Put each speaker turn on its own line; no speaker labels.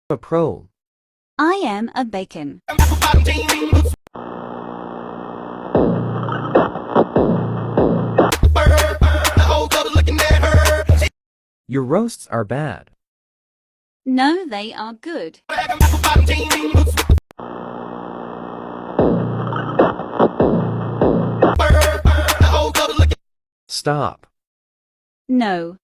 A pro.
I am a bacon.
Your roasts are bad.
No, they are good.
Stop.
No.